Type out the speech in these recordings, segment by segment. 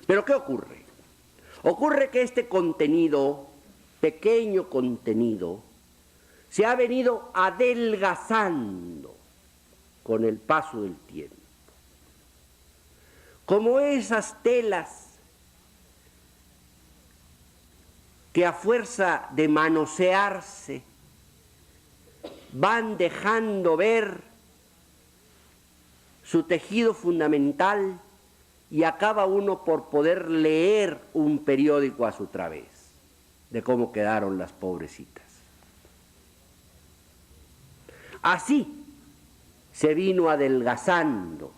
Pero ¿qué ocurre? Ocurre que este contenido, pequeño contenido, se ha venido adelgazando con el paso del tiempo. Como esas telas que a fuerza de manosearse van dejando ver su tejido fundamental y acaba uno por poder leer un periódico a su través de cómo quedaron las pobrecitas. Así se vino adelgazando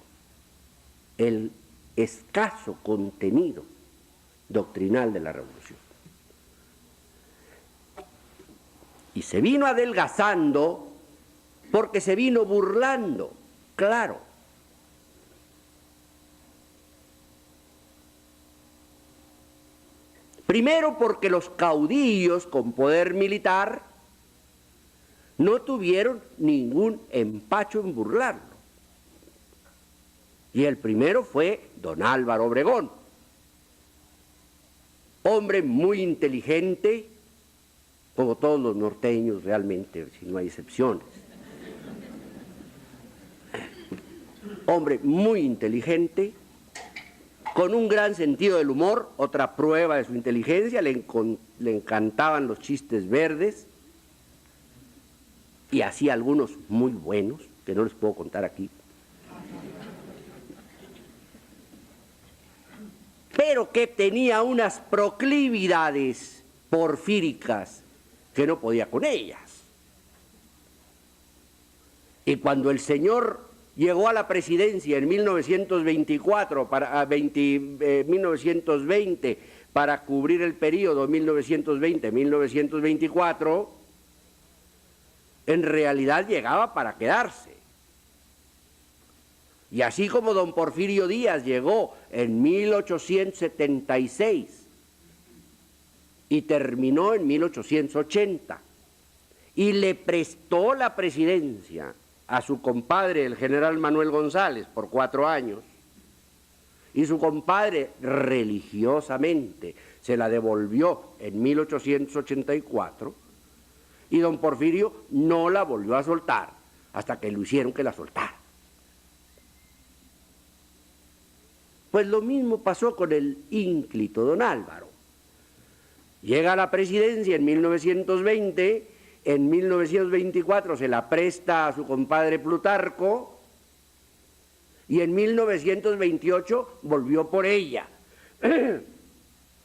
el escaso contenido doctrinal de la revolución. Y se vino adelgazando porque se vino burlando, claro. Primero porque los caudillos con poder militar no tuvieron ningún empacho en burlarlo. Y el primero fue don Álvaro Obregón, hombre muy inteligente, como todos los norteños realmente, si no hay excepciones. Hombre muy inteligente, con un gran sentido del humor, otra prueba de su inteligencia, le encantaban los chistes verdes, y hacía algunos muy buenos, que no les puedo contar aquí. Pero que tenía unas proclividades porfíricas que no podía con ellas. Y cuando el señor llegó a la presidencia en 1924 1920 para cubrir el periodo 1920-1924, en realidad llegaba para quedarse. Y así como don Porfirio Díaz llegó en 1876 y terminó en 1880 y le prestó la presidencia a su compadre, el general Manuel González, por 4 años, y su compadre religiosamente se la devolvió en 1884, y don Porfirio no la volvió a soltar hasta que lo hicieron que la soltara. Pues lo mismo pasó con el ínclito don Álvaro. Llega a la presidencia en 1920, en 1924 se la presta a su compadre Plutarco y en 1928 volvió por ella.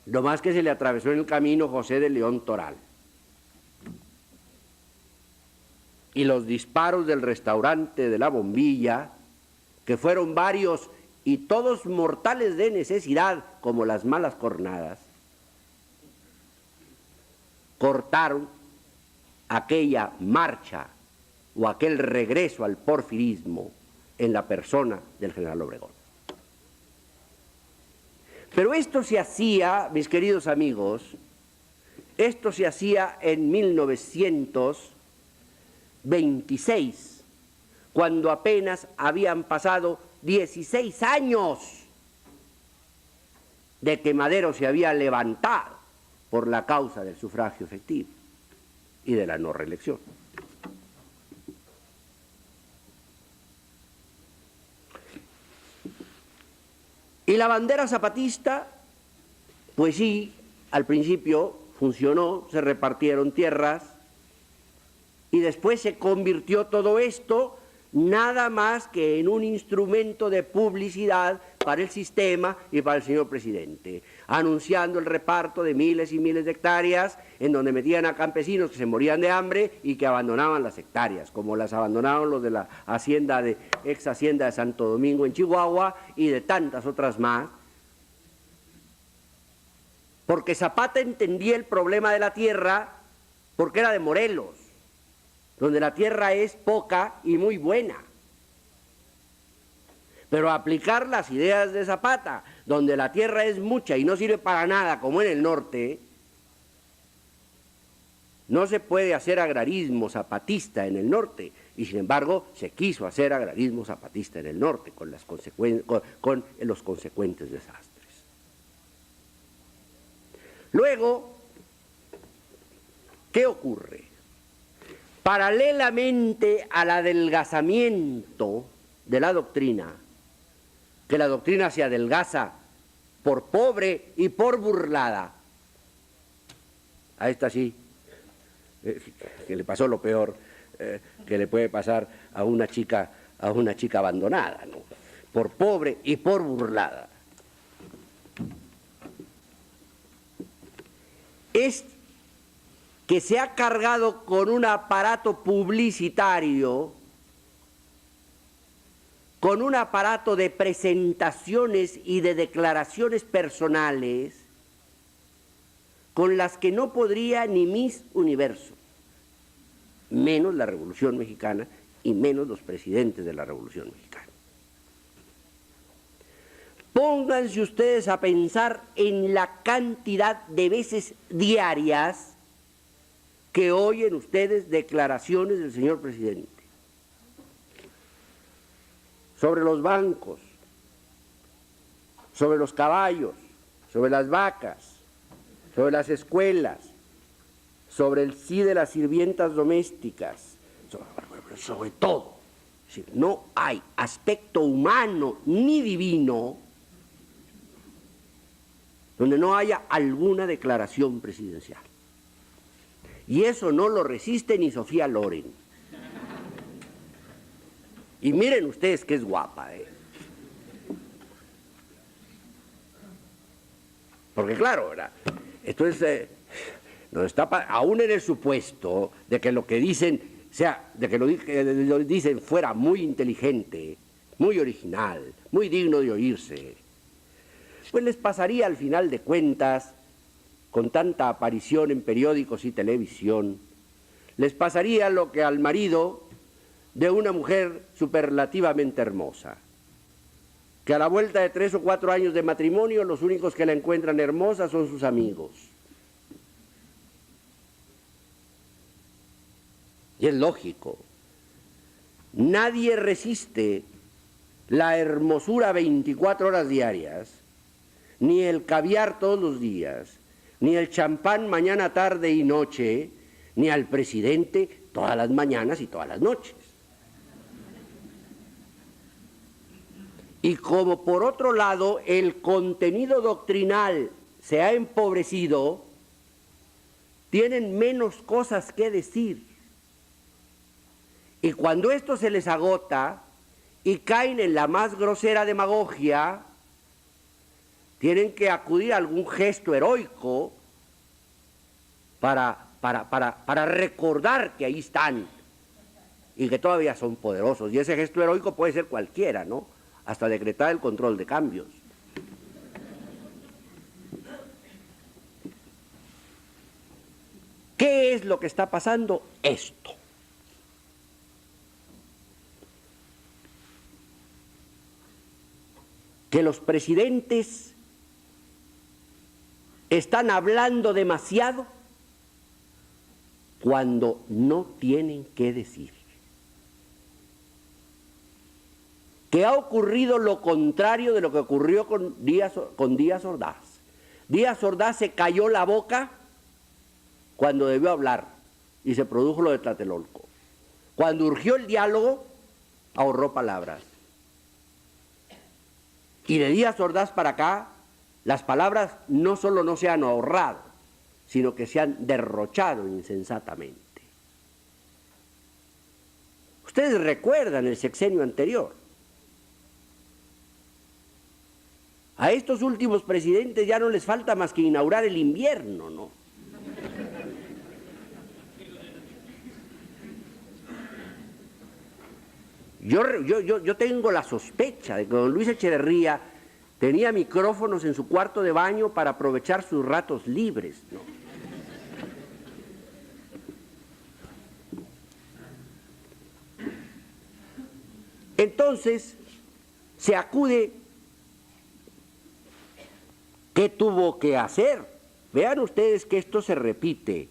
No más que se le atravesó en el camino José de León Toral. Y los disparos del restaurante de la Bombilla, que fueron varios y todos mortales de necesidad, como las malas cornadas, cortaron aquella marcha o aquel regreso al porfirismo en la persona del general Obregón. Pero esto se hacía, mis queridos amigos, esto se hacía en 1926, cuando apenas habían pasado 16 años de que Madero se había levantado por la causa del sufragio efectivo y de la no reelección. Y la bandera zapatista, pues sí, al principio funcionó, se repartieron tierras y después se convirtió todo esto nada más que en un instrumento de publicidad para el sistema y para el señor presidente, anunciando el reparto de miles y miles de hectáreas en donde metían a campesinos que se morían de hambre y que abandonaban las hectáreas, como las abandonaron los de la hacienda ex hacienda de Santo Domingo en Chihuahua y de tantas otras más, porque Zapata entendía el problema de la tierra porque era de Morelos, donde la tierra es poca y muy buena. Pero aplicar las ideas de Zapata, donde la tierra es mucha y no sirve para nada, como en el norte, no se puede hacer agrarismo zapatista en el norte, y sin embargo se quiso hacer agrarismo zapatista en el norte, con los consecuentes desastres. Luego, ¿qué ocurre? Paralelamente al adelgazamiento de la doctrina, que la doctrina se adelgaza por pobre y por burlada, a esta sí, que le pasó lo peor que le puede pasar a una chica abandonada, ¿no? Por pobre y por burlada. Es que se ha cargado con un aparato publicitario, con un aparato de presentaciones y de declaraciones personales, con las que no podría ni Miss Universo, menos la Revolución Mexicana y menos los presidentes de la Revolución Mexicana. Pónganse ustedes a pensar en la cantidad de veces diarias que oyen ustedes declaraciones del señor presidente sobre los bancos, sobre los caballos, sobre las vacas, sobre las escuelas, sobre el sí de las sirvientas domésticas, sobre todo. Es decir, no hay aspecto humano ni divino donde no haya alguna declaración presidencial. Y eso no lo resiste ni Sofía Loren. Y miren ustedes que es guapa, Porque claro, ¿verdad? Esto es, no está aún en el supuesto de que lo que dicen de que lo dicen fuera muy inteligente, muy original, muy digno de oírse, pues les pasaría al final de cuentas, con tanta aparición en periódicos y televisión, les pasaría lo que al marido de una mujer superlativamente hermosa, que a la vuelta de 3 o 4 años de matrimonio los únicos que la encuentran hermosa son sus amigos. Y es lógico, nadie resiste la hermosura 24 horas diarias, ni el caviar todos los días, ni el champán mañana, tarde y noche, ni al presidente todas las mañanas y todas las noches. Y como por otro lado el contenido doctrinal se ha empobrecido, tienen menos cosas que decir. Y cuando esto se les agota y caen en la más grosera demagogia, tienen que acudir a algún gesto heroico para recordar que ahí están y que todavía son poderosos. Y ese gesto heroico puede ser cualquiera, ¿no? Hasta decretar el control de cambios. ¿Qué es lo que está pasando? Esto. Que los presidentes están hablando demasiado cuando no tienen qué decir. Que ha ocurrido lo contrario de lo que ocurrió con Díaz Ordaz. Díaz Ordaz se cayó la boca cuando debió hablar y se produjo lo de Tlatelolco. Cuando urgió el diálogo, ahorró palabras. Y de Díaz Ordaz para acá, las palabras no solo no se han ahorrado, sino que se han derrochado insensatamente. Ustedes recuerdan el sexenio anterior. A estos últimos presidentes ya no les falta más que inaugurar el invierno, ¿no? Yo tengo la sospecha de que don Luis Echeverría tenía micrófonos en su cuarto de baño para aprovechar sus ratos libres, ¿no? Entonces, se acude. ¿Qué tuvo que hacer? Vean ustedes que esto se repite.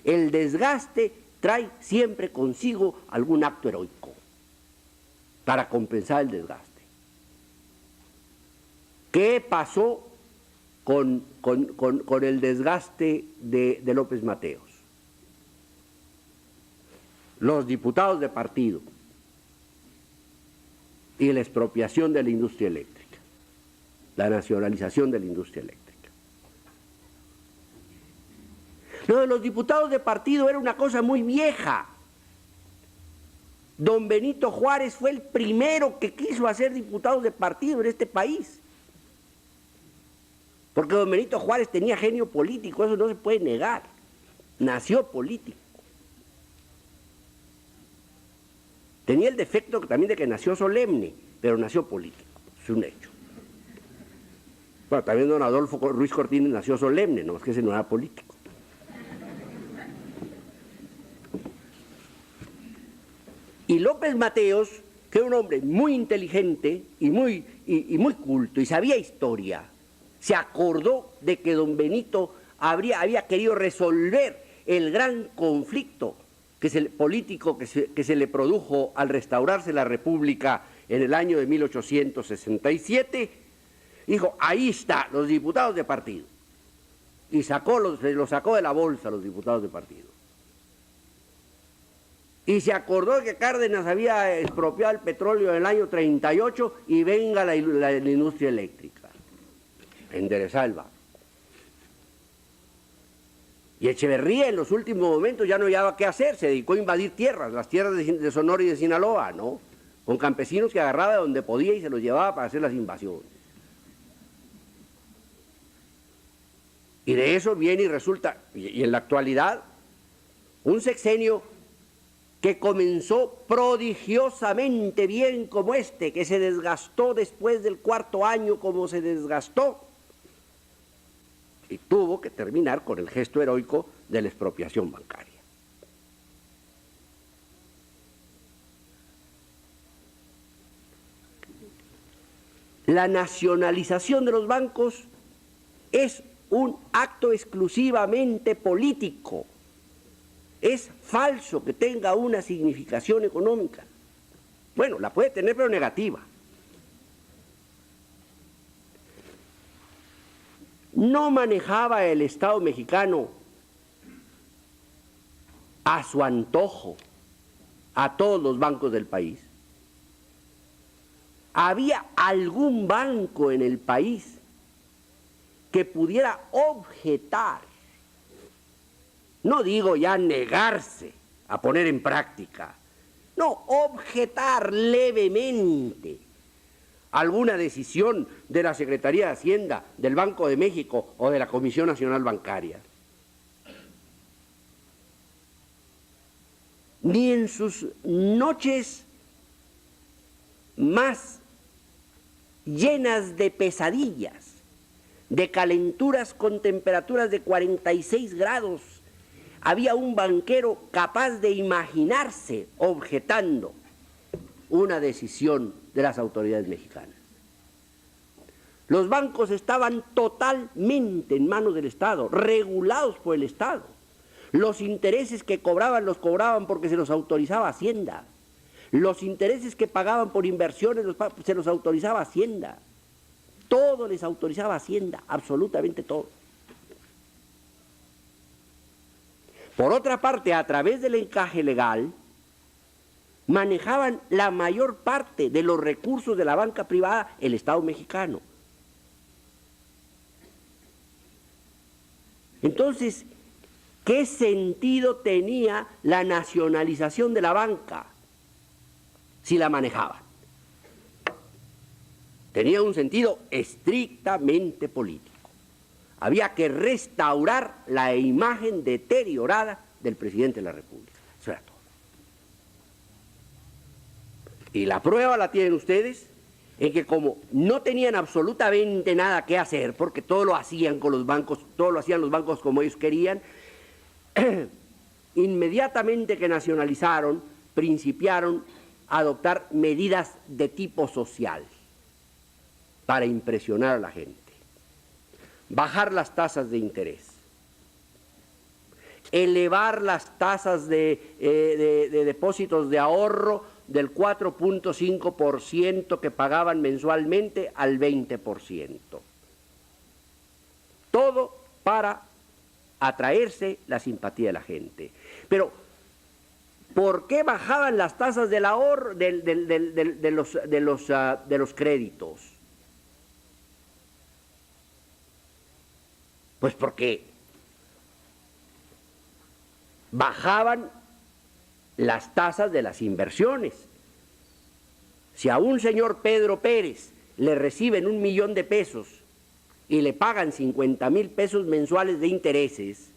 El desgaste trae siempre consigo algún acto heroico para compensar el desgaste. ¿Qué pasó con el desgaste de López Mateos. Los diputados de partido y la expropiación de la industria eléctrica, la nacionalización de la industria eléctrica. Lo de los diputados de partido era una cosa muy vieja. Don Benito Juárez fue el primero que quiso hacer diputados de partido en este país. Porque don Benito Juárez tenía genio político, eso no se puede negar. Nació político. Tenía el defecto también de que nació solemne, pero nació político, es un hecho. Bueno, también don Adolfo Ruiz Cortines nació solemne, no es que ese no era político. Y López Mateos, que era un hombre muy inteligente y muy culto y sabía historia, se acordó de que don Benito había querido resolver el gran conflicto político que se le produjo al restaurarse la República en el año de 1867, dijo, ahí está, los diputados de partido. Y se los sacó de la bolsa los diputados de partido. Y se acordó de que Cárdenas había expropiado el petróleo en el año 38 y venga la industria eléctrica. Enderezar el barco. Y Echeverría en los últimos momentos ya no hallaba qué hacer, se dedicó a invadir tierras, las tierras de Sonora y de Sinaloa, ¿no? Con campesinos que agarraba de donde podía y se los llevaba para hacer las invasiones. Y de eso viene y resulta, y en la actualidad, un sexenio que comenzó prodigiosamente bien como este, que se desgastó después del cuarto año como se desgastó, y tuvo que terminar con el gesto heroico de la expropiación bancaria. La nacionalización de los bancos es un acto exclusivamente político. Es falso que tenga una significación económica. Bueno, la puede tener, pero negativa. No manejaba el Estado mexicano a su antojo a todos los bancos del país. ¿Había algún banco en el país que pudiera objetar, no digo ya negarse a poner en práctica, no, objetar levemente alguna decisión de la Secretaría de Hacienda, del Banco de México o de la Comisión Nacional Bancaria? Ni en sus noches más llenas de pesadillas, de calenturas con temperaturas de 46 grados, había un banquero capaz de imaginarse objetando una decisión de las autoridades mexicanas. Los bancos estaban totalmente en manos del Estado, regulados por el Estado. Los intereses que cobraban los cobraban porque se los autorizaba Hacienda. Los intereses que pagaban por inversiones se los autorizaba Hacienda. Todo les autorizaba Hacienda, absolutamente todo. Por otra parte, a través del encaje legal, manejaban la mayor parte de los recursos de la banca privada el Estado mexicano. Entonces, ¿qué sentido tenía la nacionalización de la banca si la manejaban? Tenía un sentido estrictamente político. Había que restaurar la imagen deteriorada del presidente de la República. Eso era todo. Y la prueba la tienen ustedes en que como no tenían absolutamente nada que hacer, porque todo lo hacían con los bancos, todo lo hacían los bancos como ellos querían, inmediatamente que nacionalizaron, principiaron a adoptar medidas de tipo social para impresionar a la gente. Bajar las tasas de interés, elevar las tasas de depósitos de ahorro del 4.5% que pagaban mensualmente al 20%. todo para atraerse la simpatía de la gente. Pero, ¿por qué bajaban las tasas del ahorro, de los créditos? Pues porque bajaban las tasas de las inversiones. Si a un señor Pedro Pérez le reciben 1 millón de pesos y le pagan 50,000 pesos mensuales de intereses,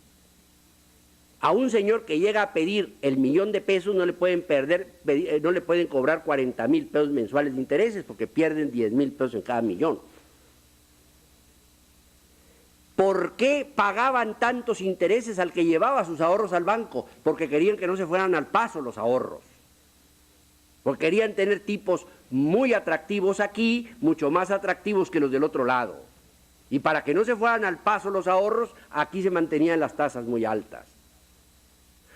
a un señor que llega a pedir el 1,000,000 de pesos no le pueden cobrar 40,000 pesos mensuales de intereses porque pierden 10,000 pesos en cada millón. ¿Por qué pagaban tantos intereses al que llevaba sus ahorros al banco? Porque querían que no se fueran al paso los ahorros. Porque querían tener tipos muy atractivos aquí, mucho más atractivos que los del otro lado. Y para que no se fueran al paso los ahorros, aquí se mantenían las tasas muy altas.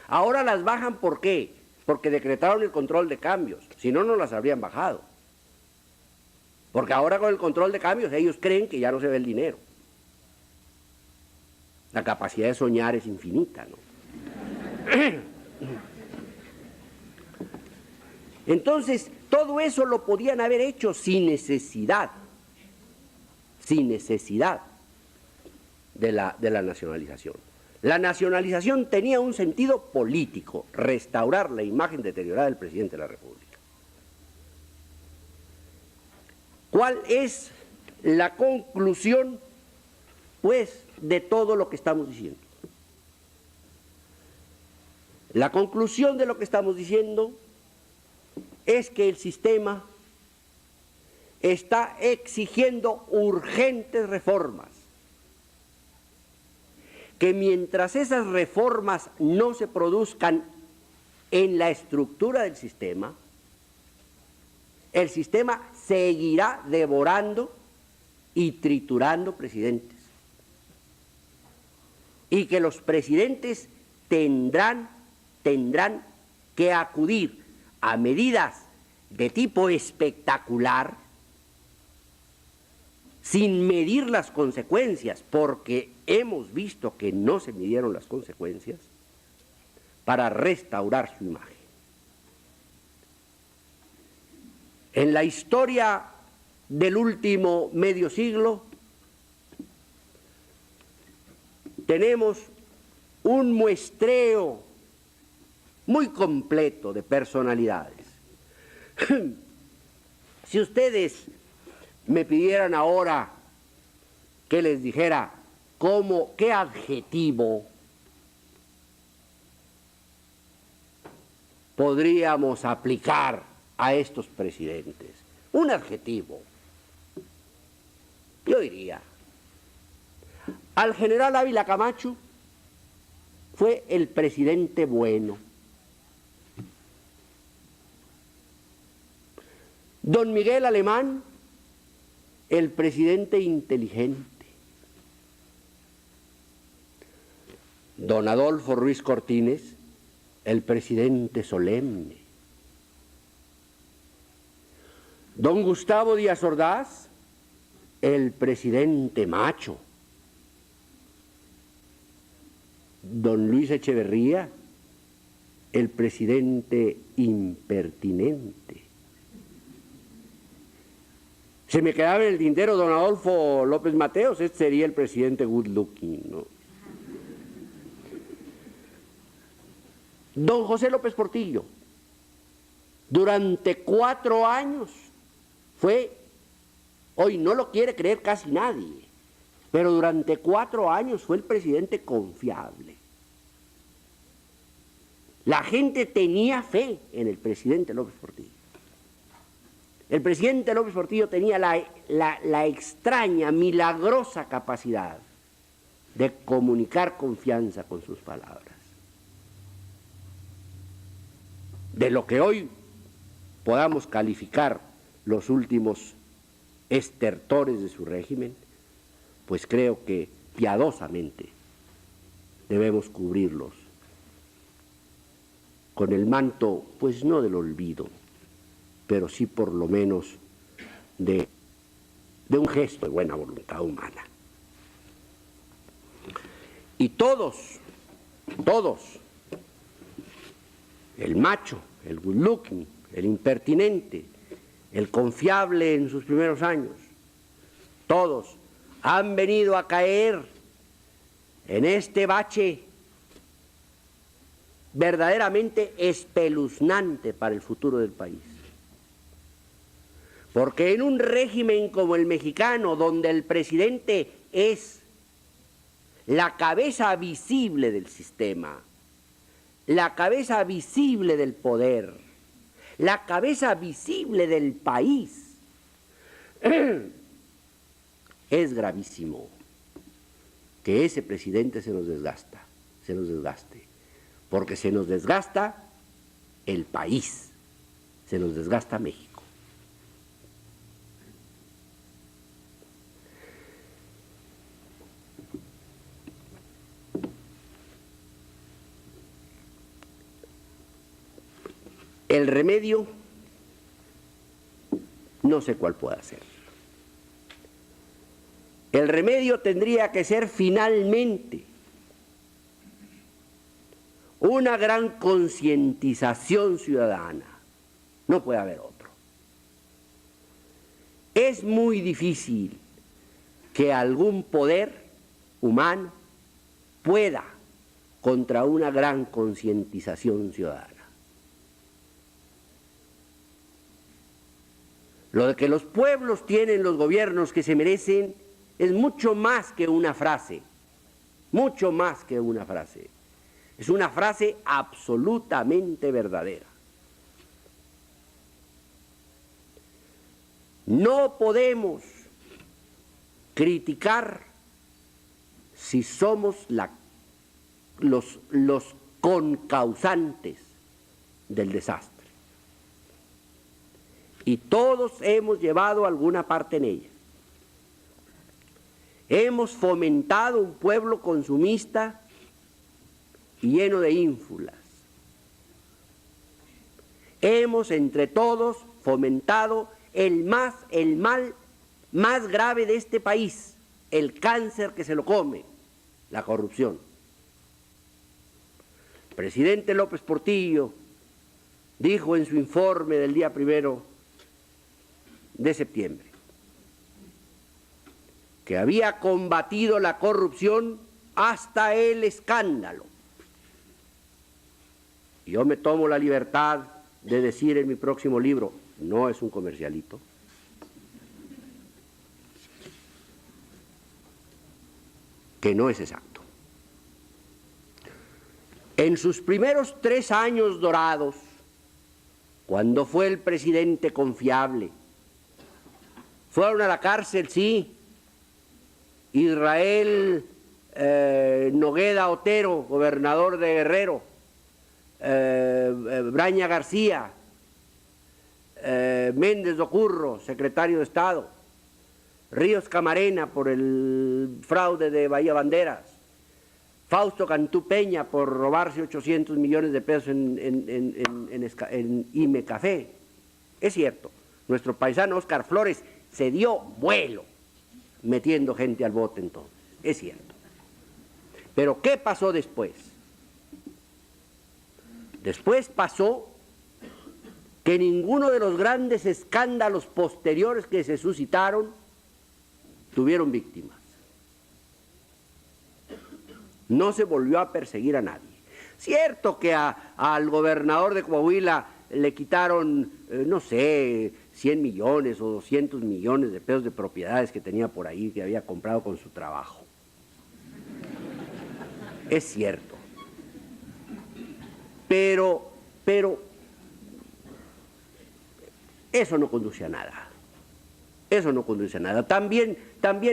Ahora las bajan, ¿por qué? Porque decretaron el control de cambios, si no, no las habrían bajado. Porque ahora con el control de cambios ellos creen que ya no se ve el dinero. La capacidad de soñar es infinita, ¿no? Entonces, todo eso lo podían haber hecho sin necesidad de la nacionalización. La nacionalización tenía un sentido político, restaurar la imagen deteriorada del presidente de la República. ¿Cuál es la conclusión, pues, de todo lo que estamos diciendo? La conclusión de lo que estamos diciendo es que el sistema está exigiendo urgentes reformas, que mientras esas reformas no se produzcan en la estructura del sistema, el sistema seguirá devorando y triturando presidentes. Y que los presidentes tendrán que acudir a medidas de tipo espectacular sin medir las consecuencias, porque hemos visto que no se midieron las consecuencias, para restaurar su imagen. En la historia del último medio siglo tenemos un muestreo muy completo de personalidades. Si ustedes me pidieran ahora que les dijera qué adjetivo podríamos aplicar a estos presidentes, un adjetivo, yo diría, al general Ávila Camacho fue el presidente bueno. Don Miguel Alemán, el presidente inteligente. Don Adolfo Ruiz Cortines, el presidente solemne. Don Gustavo Díaz Ordaz, el presidente macho. Don Luis Echeverría, el presidente impertinente. Se me quedaba en el tintero don Adolfo López Mateos, este sería el presidente good looking, ¿no? Don José López Portillo, durante 4 años fue, hoy no lo quiere creer casi nadie, pero durante 4 años fue el presidente confiable. La gente tenía fe en el presidente López Portillo. El presidente López Portillo tenía la extraña, milagrosa capacidad de comunicar confianza con sus palabras. De lo que hoy podamos calificar los últimos estertores de su régimen, pues creo que piadosamente debemos cubrirlos con el manto, pues no del olvido, pero sí por lo menos de un gesto de buena voluntad humana. Y todos, el macho, el good looking, el impertinente, el confiable en sus primeros años, todos han venido a caer en este bache verdaderamente espeluznante para el futuro del país. Porque en un régimen como el mexicano, donde el presidente es la cabeza visible del sistema, la cabeza visible del poder, la cabeza visible del país, es gravísimo que ese presidente se nos desgaste, porque se nos desgasta el país, se nos desgasta México. El remedio, no sé cuál pueda ser. El remedio tendría que ser finalmente una gran concientización ciudadana. No puede haber otro. Es muy difícil que algún poder humano pueda contra una gran concientización ciudadana. Lo de que los pueblos tienen los gobiernos que se merecen es mucho más que una frase, mucho más que una frase. Es una frase absolutamente verdadera. No podemos criticar si somos los concausantes del desastre. Y todos hemos llevado alguna parte en ella. Hemos fomentado un pueblo consumista y lleno de ínfulas. Hemos entre todos fomentado el mal más grave de este país, el cáncer que se lo come, la corrupción. El presidente López Portillo dijo en su informe del día 1 de septiembre que había combatido la corrupción hasta el escándalo. Yo me tomo la libertad de decir en mi próximo libro, no es un comercialito, que no es exacto. En sus primeros 3 años dorados, cuando fue el presidente confiable, fueron a la cárcel, sí, Israel Nogueda Otero, gobernador de Guerrero, Braña García, Méndez Docurro, secretario de Estado, Ríos Camarena por el fraude de Bahía Banderas, Fausto Cantú Peña por robarse 800 millones de pesos en IME Café. Es cierto, nuestro paisano Óscar Flores se dio vuelo metiendo gente al bote entonces, es cierto. Pero ¿qué pasó después? Después pasó que ninguno de los grandes escándalos posteriores que se suscitaron tuvieron víctimas. No se volvió a perseguir a nadie. Cierto que al gobernador de Coahuila le quitaron, no sé, 100 millones o 200 millones de pesos de propiedades que tenía por ahí, que había comprado con su trabajo. Es cierto. Pero eso no conduce a nada. Eso no conduce a nada. También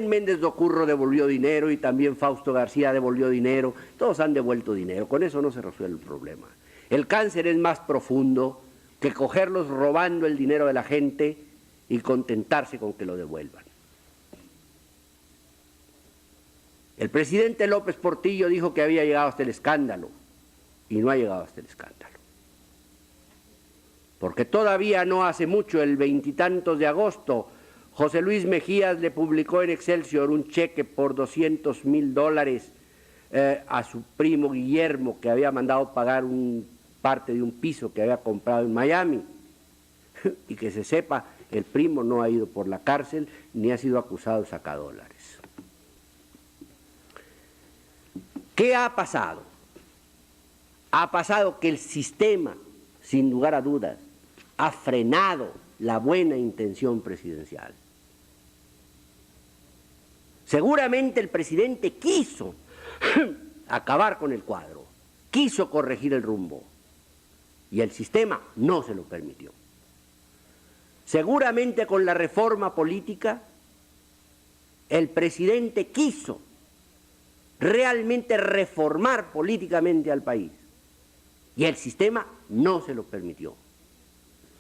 Méndez Docurro devolvió dinero y también Fausto García devolvió dinero. Todos han devuelto dinero. Con eso no se resuelve el problema. El cáncer es más profundo que cogerlos robando el dinero de la gente y contentarse con que lo devuelvan. El presidente López Portillo dijo que había llegado hasta el escándalo y no ha llegado hasta el escándalo. Porque todavía no hace mucho, el 20 y tantos de agosto, José Luis Mejías le publicó en Excelsior un cheque por $200,000 a su primo Guillermo, que había mandado pagar parte de un piso que había comprado en Miami. Y que se sepa, el primo no ha ido por la cárcel ni ha sido acusado de sacadólares. ¿Qué ha pasado? Ha pasado que el sistema, sin lugar a dudas, ha frenado la buena intención presidencial. Seguramente el presidente quiso acabar con el cuadro, quiso corregir el rumbo, y el sistema no se lo permitió. Seguramente con la reforma política, el presidente quiso realmente reformar políticamente al país, y el sistema no se lo permitió.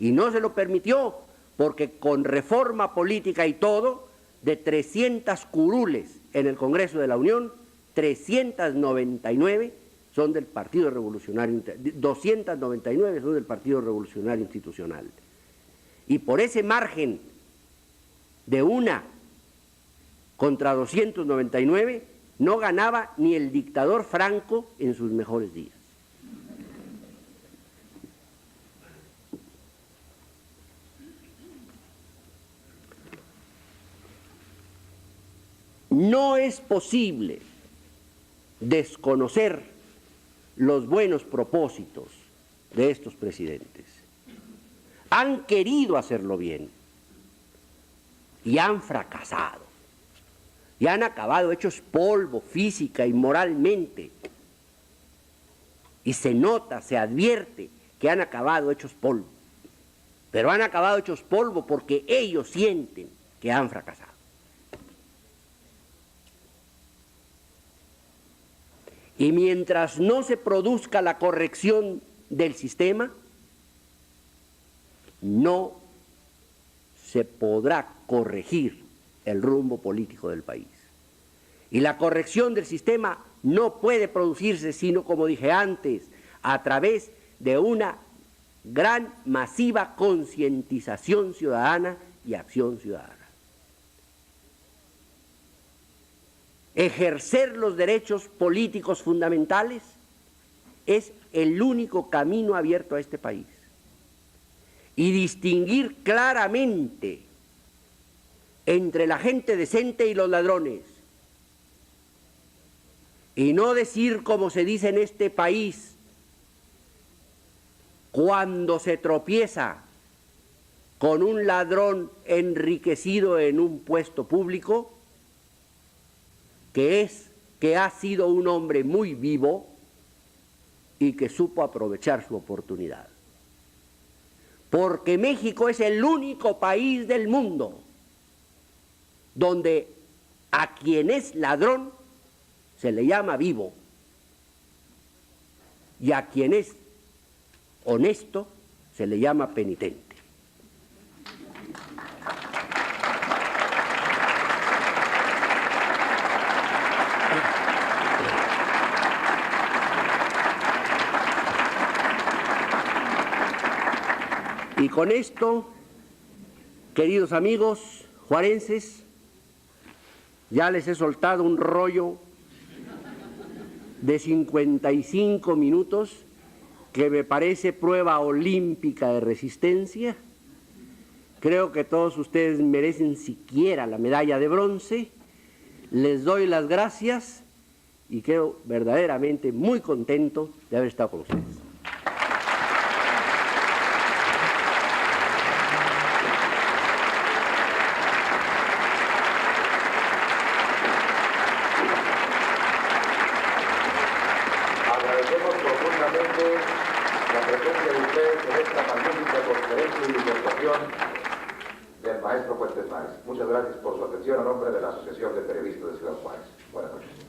Y no se lo permitió porque con reforma política y todo, de 300 curules en el Congreso de la Unión, 399 son del Partido Revolucionario, 299 son del Partido Revolucionario Institucional. Y por ese margen de 1 contra 299 no ganaba ni el dictador Franco en sus mejores días. No es posible desconocer los buenos propósitos de estos presidentes. Han querido hacerlo bien y han fracasado y han acabado hechos polvo física y moralmente, y se nota, se advierte que han acabado hechos polvo, pero han acabado hechos polvo porque ellos sienten que han fracasado. Y mientras no se produzca la corrección del sistema, no se podrá corregir el rumbo político del país. Y la corrección del sistema no puede producirse sino, como dije antes, a través de una gran, masiva concientización ciudadana y acción ciudadana. Ejercer los derechos políticos fundamentales es el único camino abierto a este país. Y distinguir claramente entre la gente decente y los ladrones. Y no decir, como se dice en este país, cuando se tropieza con un ladrón enriquecido en un puesto público, que ha sido un hombre muy vivo y que supo aprovechar su oportunidad. Porque México es el único país del mundo donde a quien es ladrón se le llama vivo y a quien es honesto se le llama penitente. Y con esto, queridos amigos juarenses, ya les he soltado un rollo de 55 minutos que me parece prueba olímpica de resistencia. Creo que todos ustedes merecen siquiera la medalla de bronce. Les doy las gracias y quedo verdaderamente muy contento de haber estado con ustedes. Agradecemos profundamente la presencia de ustedes en esta magnífica conferencia y disertación del maestro Fuentes Mares. Muchas gracias por su atención a nombre de la Asociación de Periodistas de Ciudad Juárez. Buenas noches.